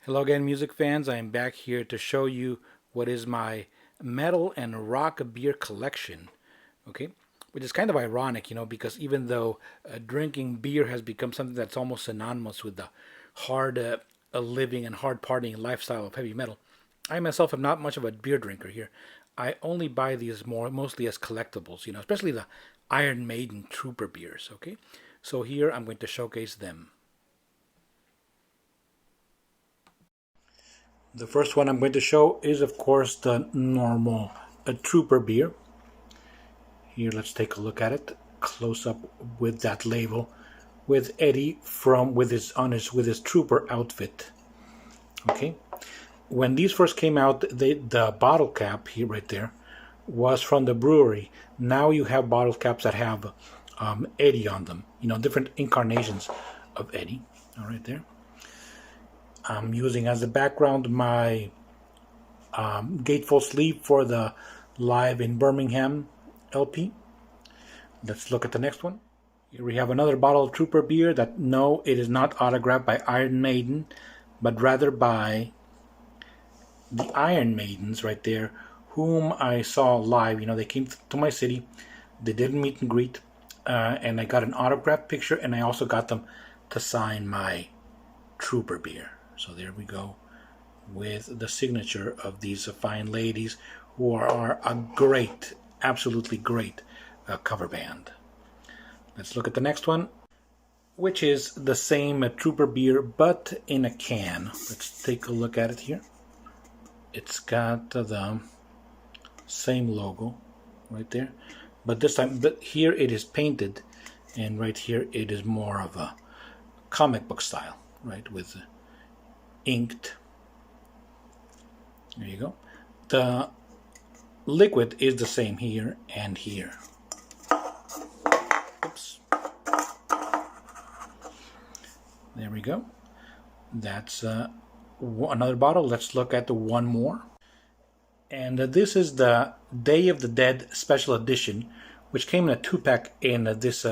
Hello again, music fans. I am back here to show you what is my metal and rock beer collection. Okay, which is kind of ironic, because even though drinking beer has become something that's almost synonymous with the hard living and hard partying lifestyle of heavy metal, I myself am not much of a beer drinker here. I only buy these mostly as collectibles, especially the Iron Maiden Trooper beers. Okay, so here I'm going to showcase them. The first one I'm going to show is, of course, the normal Trooper beer. Here, let's take a look at it close up with that label, with Eddie from with his Trooper outfit. Okay, when these first came out, the bottle cap here right there was from the brewery. Now you have bottle caps that have Eddie on them. Different incarnations of Eddie. All right there. I'm using as a background my gatefold sleeve for the Live in Birmingham LP. Let's look at the next one. Here we have another bottle of Trooper beer that, no, it is not autographed by Iron Maiden, but rather by the Iron Maidens right there, whom I saw live. They came to my city, they did a meet and greet, and I got an autograph picture, and I also got them to sign my Trooper beer. So there we go with the signature of these fine ladies who are a great, absolutely great cover band. Let's look at the next one, which is the same Trooper beer but in a can. Let's take a look at it here. It's got the same logo right there, but this time, here it is painted, and right here it is more of a comic book style, right, with inked. There you go. The liquid is the same here and here. Oops. There we go. That's another bottle. Let's look at the one more. And this is the Day of the Dead Special Edition, which came in a 2-pack in this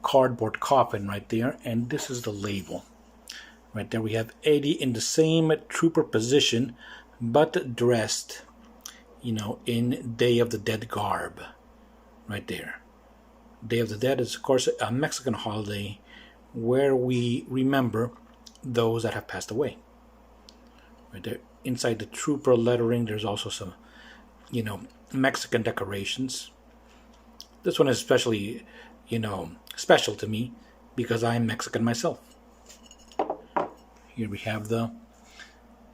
cardboard coffin right there. And this is the label. Right there we have Eddie in the same Trooper position, but dressed, in Day of the Dead garb. Right there. Day of the Dead is, of course, a Mexican holiday where we remember those that have passed away. Right there, inside the Trooper lettering, there's also some, Mexican decorations. This one is especially, special to me because I'm Mexican myself. Here we have the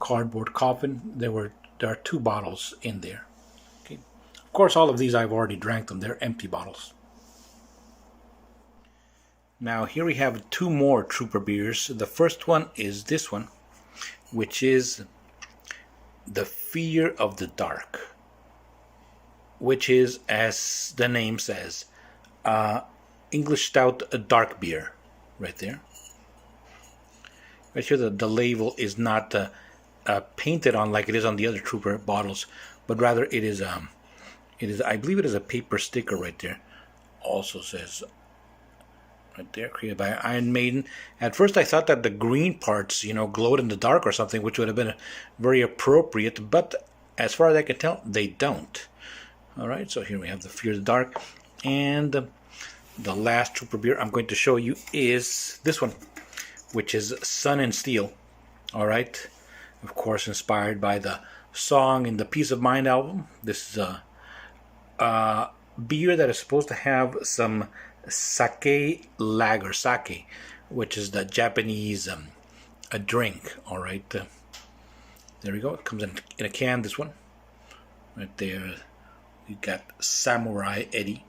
cardboard coffin. There are 2 bottles in there. Okay. Of course, all of these I've already drank them. They're empty bottles. Now here we have 2 more Trooper beers. The first one is this one, which is the Fear of the Dark, which is, as the name says, English stout dark beer. Right there. Right here, the label is not painted on like it is on the other Trooper bottles, but rather it is I believe it is a paper sticker right there. Also says right there, created by Iron Maiden. At first, I thought that the green parts, glowed in the dark or something, which would have been very appropriate. But as far as I can tell, they don't. All right, so here we have the Fear of the Dark, and the last Trooper beer I'm going to show you is this one, which is Sun and Steel. All right, of course, inspired by the song in the Peace of Mind album. This is a beer that is supposed to have some sake lager, sake, which is the Japanese a drink. All right, there we go. It comes in a can. This one, right there. We got Samurai Eddie.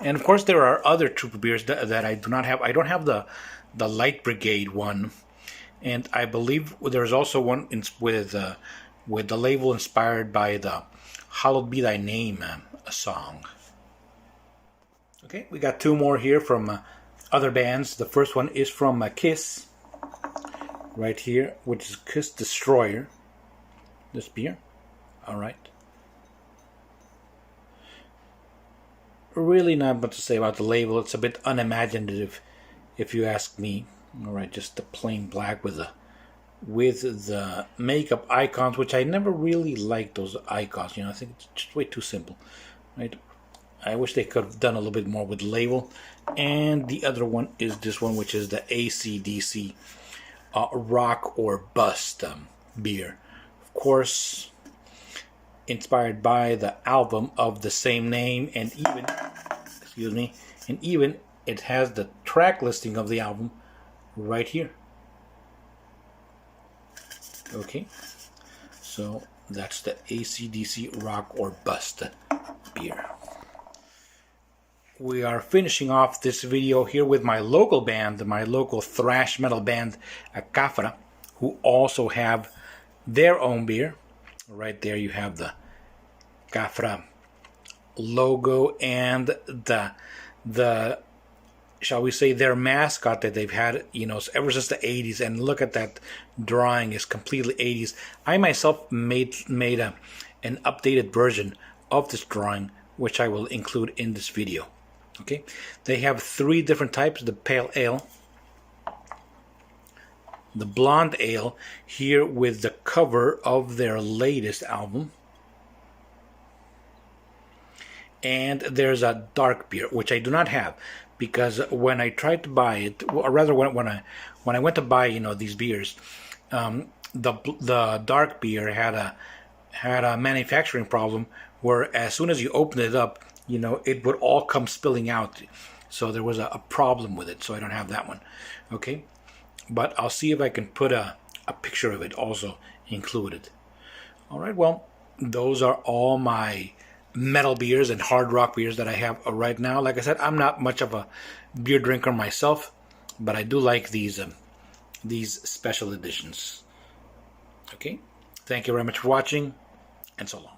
And of course, there are other Trooper beers that I do not have. I don't have the Light Brigade one, and I believe there's also one with the label inspired by the "Hallowed Be Thy Name" song. Okay, we got 2 more here from other bands. The first one is from Kiss, right here, which is Kiss Destroyer. This beer, all right. Really not much to say about the label. It's a bit unimaginative, if you ask me. All right, just the plain black with the makeup icons, which I never really liked those icons. You know, I think it's just way too simple, right? I wish they could have done a little bit more with the label. And the other one is this one, which is the AC/DC Rock or Bust beer. Of course, inspired by the album of the same name, and even it has the track listing of the album right here. Okay, so that's the AC/DC Rock or Bust beer. We are finishing off this video here with my local band, my local thrash metal band, Akafra, who also have their own beer. Right there you have the Akafra logo and the shall we say their mascot that they've had, you know, ever since the 80s. And look at that drawing, is completely 80s. I myself made an updated version of this drawing, which I will include in this video. Okay, they have 3 different types: the pale ale, the blonde ale, here with the cover of their latest album, and there's a dark beer, which I do not have, because when I tried to buy it, or rather when I went to buy, you know, these beers, the dark beer had a manufacturing problem where as soon as you open it up, you know, it would all come spilling out. So there was a problem with it, so I don't have that one. Okay, but I'll see if I can put a picture of it also included. All right, well, those are all my metal beers and hard rock beers that I have right now. Like I said, I'm not much of a beer drinker myself, but I do like these special editions. Okay, thank you very much for watching, and so long.